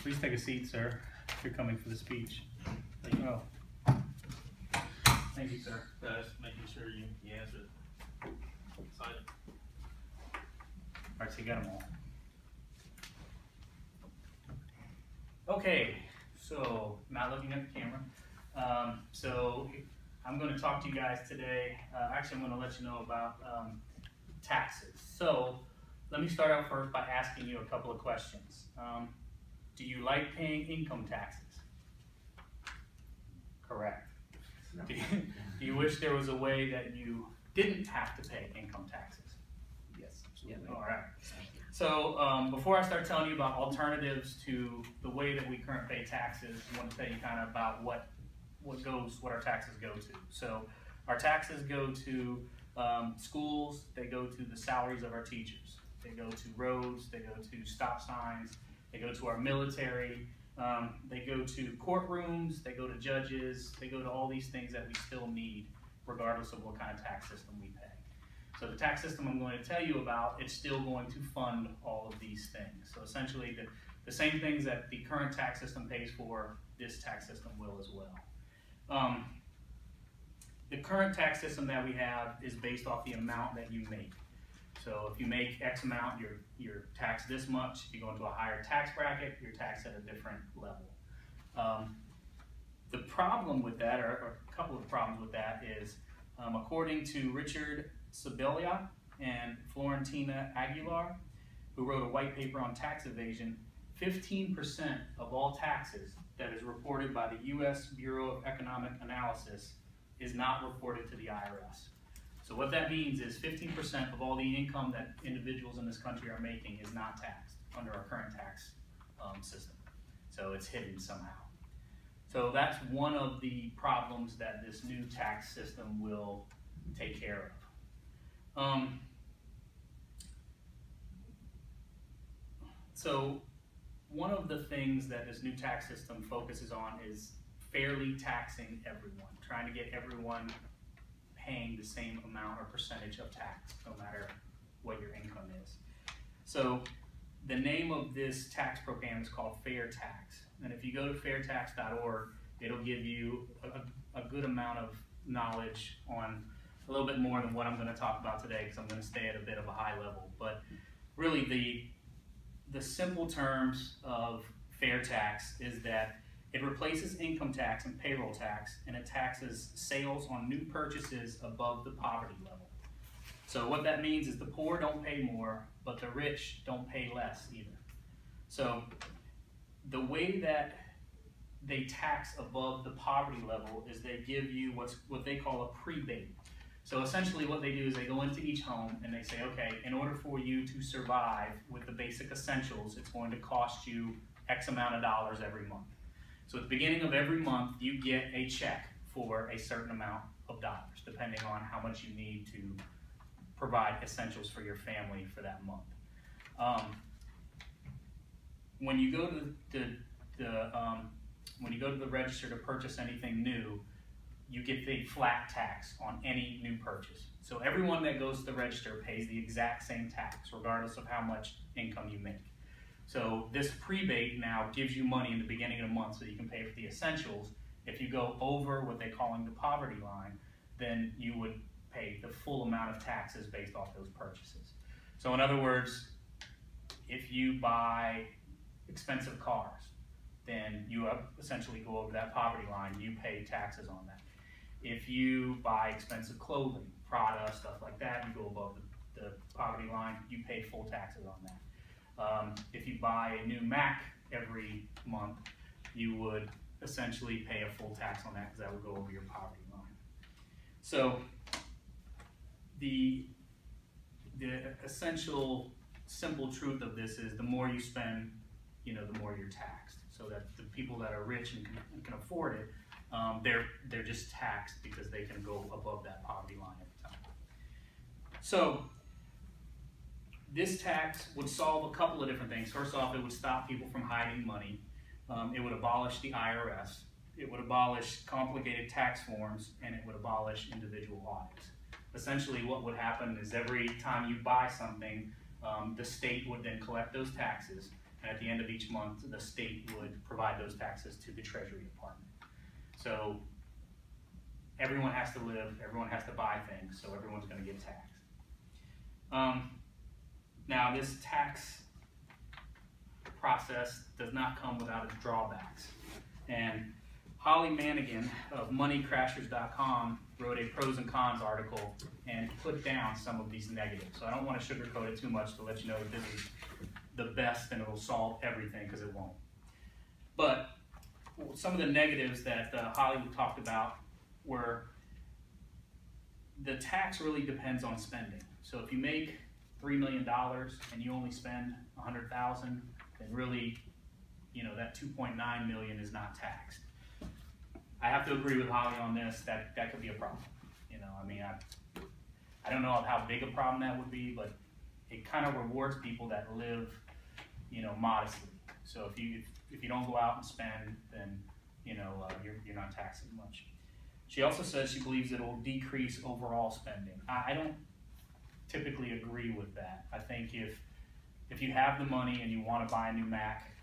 Please take a seat, sir, if you're coming for the speech. There you go. Thank you, sir. Just making sure you answered. Excited. All right, so you got them all. Okay, so not looking at the camera. So I'm going to talk to you guys today. Actually, I'm going to let you know about taxes. So let me start out first by asking you a couple of questions. Do you like paying income taxes? Correct. No. Do you wish there was a way that you didn't have to pay income taxes? Yes, absolutely. All right. So before I start telling you about alternatives to the way that we currently pay taxes, I want to tell you kind of about what our taxes go to. So our taxes go to schools, they go to the salaries of our teachers, they go to roads, they go to stop signs, they go to our military, they go to courtrooms, they go to judges, they go to all these things that we still need regardless of what kind of tax system we pay. So the tax system I'm going to tell you about, it's still going to fund all of these things. So essentially the same things that the current tax system pays for, this tax system will as well. The current tax system that we have is based off the amount that you make. So if you make X amount, you're taxed this much. If you go into a higher tax bracket, you're taxed at a different level. The problem with that, or a couple of problems with that, is according to Richard Sibilia and Florentina Aguilar, who wrote a white paper on tax evasion, 15% of all taxes that is reported by the U.S. Bureau of Economic Analysis is not reported to the IRS. So what that means is 15% of all the income that individuals in this country are making is not taxed under our current tax system. So it's hidden somehow. So that's one of the problems that this new tax system will take care of. So one of the things that this new tax system focuses on is fairly taxing everyone, trying to get everyone paying the same amount or percentage of tax, no matter what your income is. So the name of this tax program is called Fair Tax. And if you go to fairtax.org, it'll give you a good amount of knowledge on a little bit more than what I'm going to talk about today, because I'm going to stay at a bit of a high level. But really the simple terms of fair tax is that it replaces income tax and payroll tax, and it taxes sales on new purchases above the poverty level. So what that means is the poor don't pay more, but the rich don't pay less either. So the way that they tax above the poverty level is they give you what they call a prebate. So essentially what they do is they go into each home and they say, okay, in order for you to survive with the basic essentials, it's going to cost you X amount of dollars every month. So at the beginning of every month, you get a check for a certain amount of dollars, depending on how much you need to provide essentials for your family for that month. When you go to the register to purchase anything new, you get the flat tax on any new purchase. So everyone that goes to the register pays the exact same tax, regardless of how much income you make. So this prebate now gives you money in the beginning of the month so you can pay for the essentials. If you go over what they're calling the poverty line, then you would pay the full amount of taxes based off those purchases. So in other words, if you buy expensive cars, then you essentially go over that poverty line, you pay taxes on that. If you buy expensive clothing, Prada, stuff like that, you go above the poverty line, you pay full taxes on that. If you buy a new Mac every month, you would essentially pay a full tax on that because that would go over your poverty line. So the essential simple truth of this is the more you spend, the more you're taxed. So that the people that are rich and can afford it, they're just taxed because they can go above that poverty line every time. So this tax would solve a couple of different things. First off, it would stop people from hiding money. It would abolish the IRS. It would abolish complicated tax forms, and it would abolish individual audits. Essentially, what would happen is every time you buy something, the state would then collect those taxes, and at the end of each month, the state would provide those taxes to the Treasury Department. So everyone has to live, everyone has to buy things, so everyone's going to get taxed. Now, this tax process does not come without its drawbacks. And Holly Mannigan of MoneyCrashers.com wrote a pros and cons article and put down some of these negatives. So I don't want to sugarcoat it too much to let you know that this is the best and it will solve everything, because it won't. But some of the negatives that Holly talked about were the tax really depends on spending. So if you make $3 million and you only spend $100,000, then really, you know, that $2.9 million is not taxed. I have to agree with Holly on this, that could be a problem. You know, I mean, I don't know how big a problem that would be, but it kind of rewards people that live, you know, modestly. So if you don't go out and spend, then, you know, you're not taxed as much. She also says she believes it will decrease overall spending. I don't typically agree with that. I think if you have the money and you want to buy a new Mac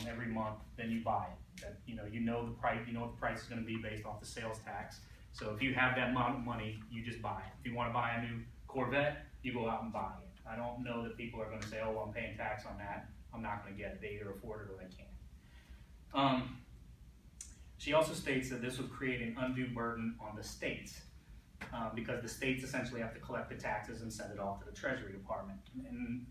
every month, then you buy it. That, you know the price. You know what the price is going to be based off the sales tax. So if you have that amount of money, you just buy it. If you want to buy a new Corvette, you go out and buy it. I don't know that people are going to say, "Oh, well, I'm paying tax on that. I'm not going to get it." They either afford it or they can't. She also states that this would create an undue burden on the states, because the states essentially have to collect the taxes and send it off to the Treasury Department. And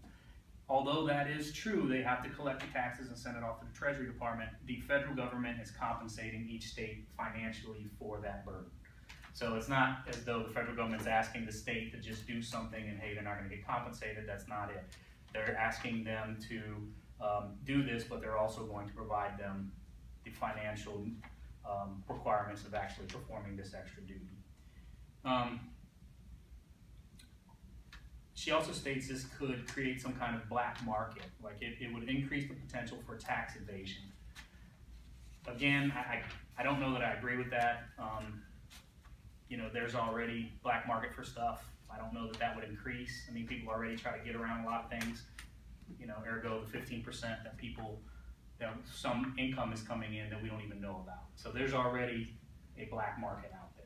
although that is true, they have to collect the taxes and send it off to the Treasury Department, the federal government is compensating each state financially for that burden. So it's not as though the federal government's asking the state to just do something and, hey, they're not going to get compensated. That's not it. They're asking them to do this, but they're also going to provide them the financial requirements of actually performing this extra duty. She also states this could create some kind of black market, like it would increase the potential for tax evasion. Again, I don't know that I agree with that. You know, there's already black market for stuff. I don't know that that would increase. I mean, people already try to get around a lot of things. You know, ergo the 15% that people, some income is coming in that we don't even know about. So there's already a black market out there.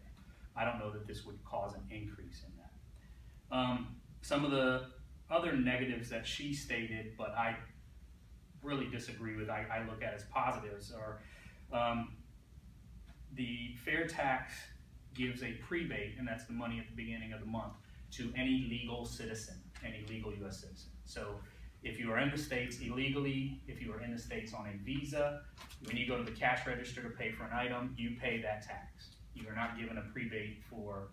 I don't know that this would cause an increase in that. Some of the other negatives that she stated, but I really disagree with, I look at as positives, are the fair tax gives a prebate, and that's the money at the beginning of the month, to any legal citizen, any legal U.S. citizen. So if you are in the States illegally, if you are in the States on a visa, when you go to the cash register to pay for an item, you pay that tax. You are not given a prebate for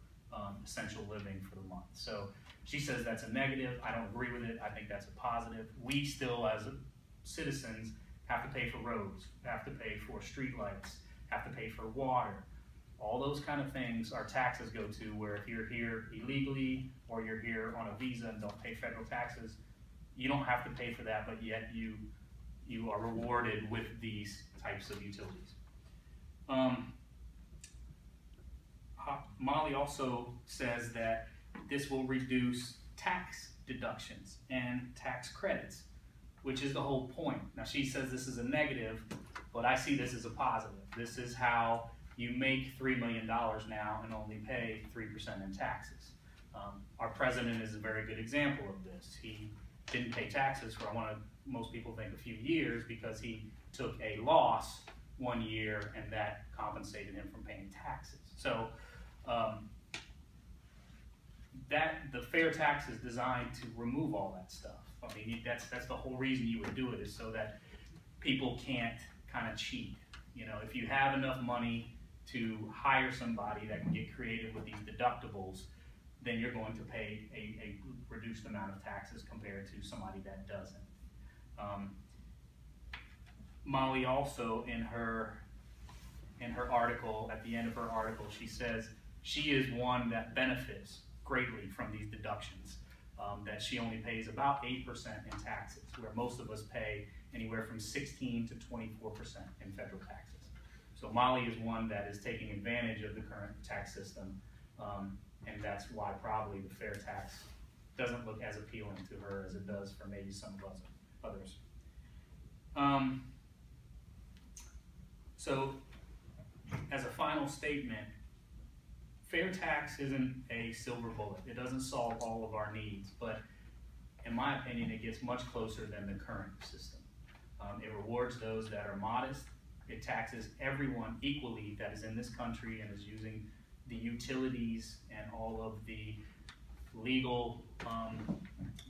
essential living for the month. So she says that's a negative. I don't agree with it. I think that's a positive. We still, as citizens, have to pay for roads, have to pay for street lights, have to pay for water. All those kind of things our taxes go to, where if you're here illegally or you're here on a visa and don't pay federal taxes, you don't have to pay for that, but yet you are rewarded with these types of utilities. Molly also says that this will reduce tax deductions and tax credits, which is the whole point. Now she says this is a negative, but I see this as a positive. This is how you make $3 million now and only pay 3% in taxes. Our president is a very good example of this. He didn't pay taxes for, most people think, a few years, because he took a loss one year and that compensated him from paying taxes. So the fair tax is designed to remove all that stuff. I mean, that's the whole reason you would do it, is so that people can't kind of cheat. You know, if you have enough money to hire somebody that can get creative with these deductibles, then you're going to pay a reduced amount of taxes compared to somebody that doesn't. Molly also, in her article, at the end of her article, she says she is one that benefits greatly from these deductions, that she only pays about 8% in taxes, where most of us pay anywhere from 16 to 24% in federal taxes. So Molly is one that is taking advantage of the current tax system, and that's why probably the fair tax doesn't look as appealing to her as it does for maybe some of us others. So, as a final statement, fair tax isn't a silver bullet. It doesn't solve all of our needs, but in my opinion, it gets much closer than the current system. It rewards those that are modest. It taxes everyone equally that is in this country and is using the utilities and all of the legal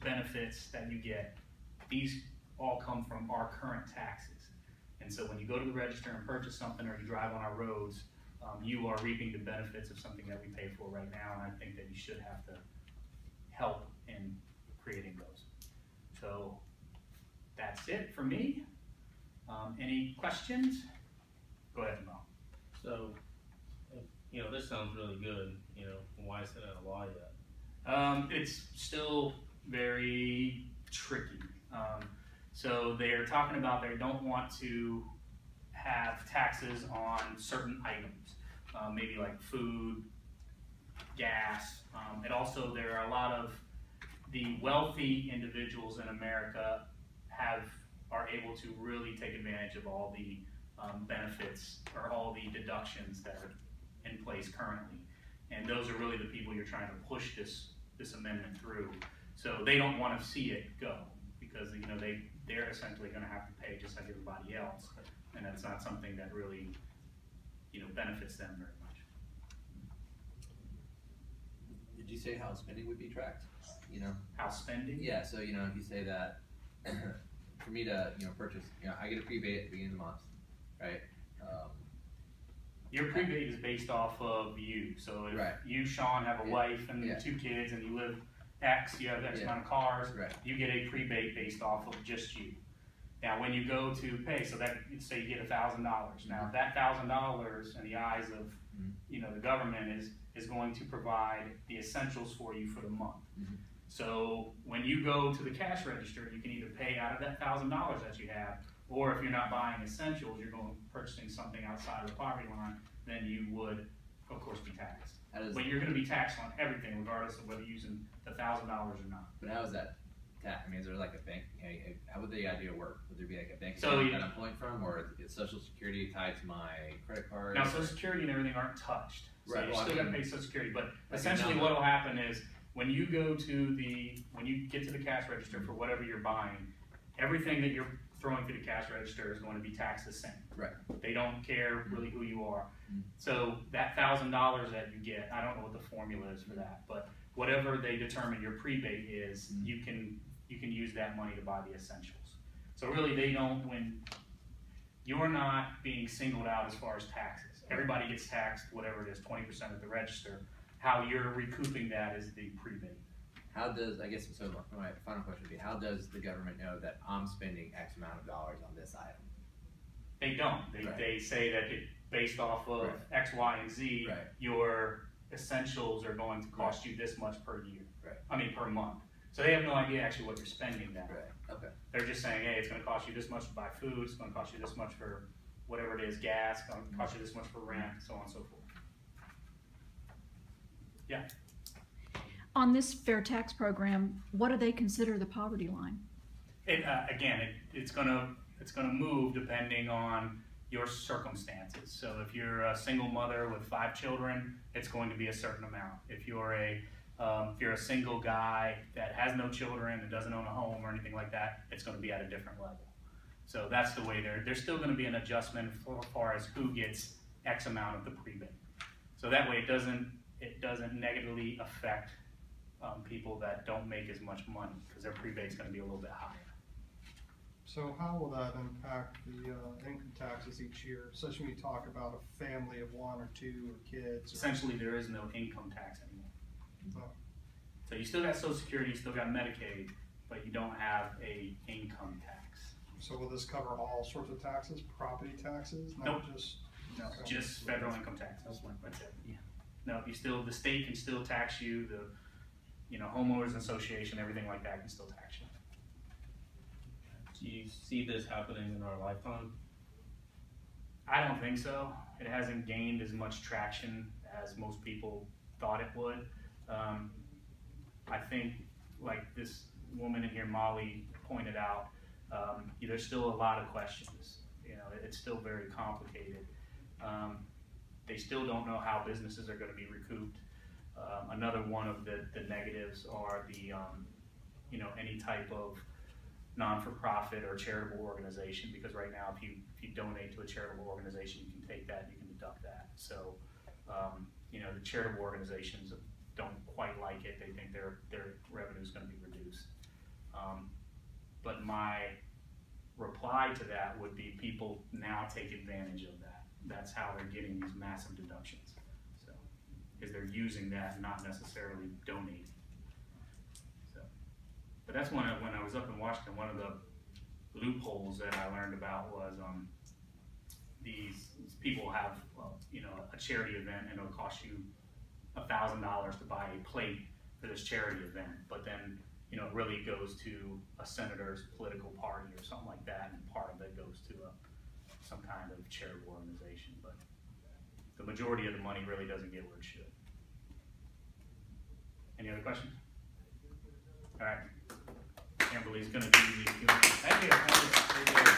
benefits that you get. These all come from our current taxes. And so when you go to the register and purchase something, or you drive on our roads, you are reaping the benefits of something that we pay for right now, and I think that you should have to help in creating those. So that's it for me. Any questions? Go ahead, Mo. So, you know, this sounds really good. You know, why is it not a law yet? It's still very tricky. So they're talking about they don't want to have taxes on certain items, maybe like food, gas. And also there are a lot of the wealthy individuals in America are able to really take advantage of all the benefits or all the deductions that are in place currently. And those are really the people you're trying to push this amendment through. So they don't want to see it go, because you know they're essentially going to have to pay just like everybody else, and that's not something that really benefits them very much. Did you say how spending would be tracked? How spending? Yeah. So if you say that for me to purchase, I get a rebate at the beginning of the month, right? Your prebate is based off of you. So if you, Sean, have a wife and 2 kids, and you live X, you have X amount of cars, you get a prebate based off of just you. Now, when you go to pay, so that say you get $1,000. Now, that $1,000 in the eyes of the government is going to provide the essentials for you for the month. So when you go to the cash register, you can either pay out of that $1,000 that you have, or if you're not buying essentials, you're going purchasing something outside of the poverty line, then you would, of course, be taxed. But you're going to be taxed on everything, regardless of whether you're using the $1,000 or not. But how is that tax? I mean, is there like a bank? How would the idea work? Would there be like a bank account that I'm pulling from, or is Social Security tied to my credit card? Now, Social Security and everything aren't touched, so you're still going to pay Social Security. But essentially, what will happen is when you get to the cash register for whatever you're buying, everything that you're throwing through the cash register is going to be taxed the same. They don't care really who you are. So that $1,000 that you get, I don't know what the formula is for that, but whatever they determine your prebate is, you can use that money to buy the essentials. So really, when you're not being singled out as far as taxes. Everybody gets taxed, whatever it is, 20% at the register. How you're recouping that is the prebate. How does, I guess, so my final question would be, how does the government know that I'm spending X amount of dollars on this item? They don't. They say that based off of X, Y, and Z, your essentials are going to cost you this much per year. I mean, per month. So they have no idea actually what you're spending that. They're just saying, hey, it's going to cost you this much to buy food, it's going to cost you this much for whatever it is, gas, it's going to cost you this much for rent, so on and so forth. Yeah. On this fair tax program, what do they consider the poverty line? It's gonna move depending on your circumstances. So if you're a single mother with 5 children, it's going to be a certain amount. If you're a single guy that has no children and doesn't own a home or anything like that, it's going to be at a different level. So that's the way there's still going to be an adjustment as far as who gets X amount of the prebate. So that way it doesn't negatively affect people that don't make as much money, because their prebate's going to be a little bit higher. So how will that impact the income taxes each year, especially when you talk about a family of 1 or 2 or kids? Essentially, there is no income tax anymore. Oh. So you still got Social Security, you still got Medicaid, but you don't have a income tax. So will this cover all sorts of taxes, property taxes, not just? No, just federal income tax. That's it. Yeah. No, the state can still tax you. The homeowners association, everything like that can still tax you. Do you see this happening in our lifetime? I don't think so. It hasn't gained as much traction as most people thought it would. I think, like this woman in here, Molly, pointed out, there's still a lot of questions. It's still very complicated. They still don't know how businesses are going to be recouped. Another one of the negatives are the any type of non-for-profit or charitable organization, because right now if you donate to a charitable organization, you can take that, you can deduct that. So the charitable organizations don't quite like it. They think their revenue is going to be reduced. But my reply to that would be people now take advantage of that. That's how they're getting these massive deductions. So, because they're using that, not necessarily donating. So, but that's when I was up in Washington, one of the loopholes that I learned about was these people have a charity event, and it'll cost you $1,000 to buy a plate for this charity event, but then it really goes to a senator's political party or something like that, and part of it goes to some kind of charitable organization. But the majority of the money really doesn't get where it should. Any other questions? All right. Amberly's going to do the Q&A. Thank you. Thank you.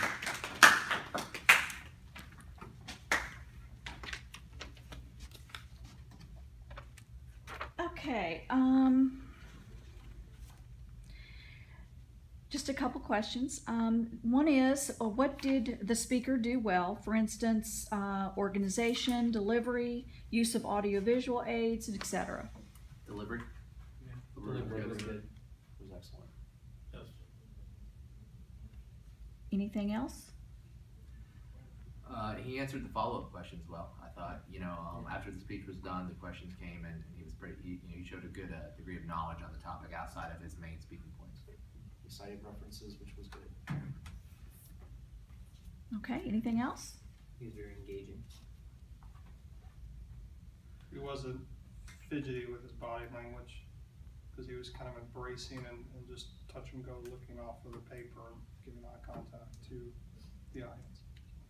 Okay, just a couple questions. One is, what did the speaker do well? For instance, organization, delivery, use of audiovisual aids, etc. Delivery? Yeah. Delivery was good. good. It was excellent. Yes. Anything else? He answered the follow-up questions well. I thought, after the speech was done, the questions came, and he was he showed a good degree of knowledge on the topic outside of his main speaking points. He cited references, which was good. Okay, anything else? He was very engaging. He wasn't fidgety with his body language, because he was kind of embracing and just touch and go, looking off of the paper and giving eye contact to the audience.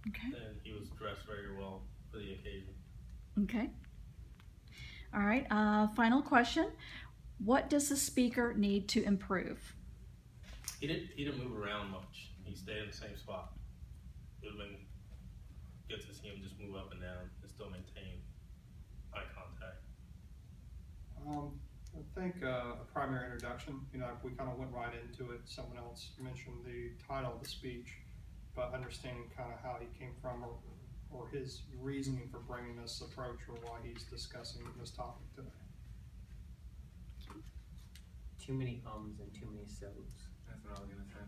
Okay. And he was dressed very well for the occasion. Okay. All right, final question. What does the speaker need to improve? He didn't move around much. He stayed in the same spot. It would have been good to see him just move up and down and still maintain eye contact. I think a primary introduction, we kind of went right into it. Someone else mentioned the title of the speech, but understanding kind of how he came from or his reasoning for bringing this approach or why he's discussing this topic today. Too many ums and too many so's. That's what I was going to say.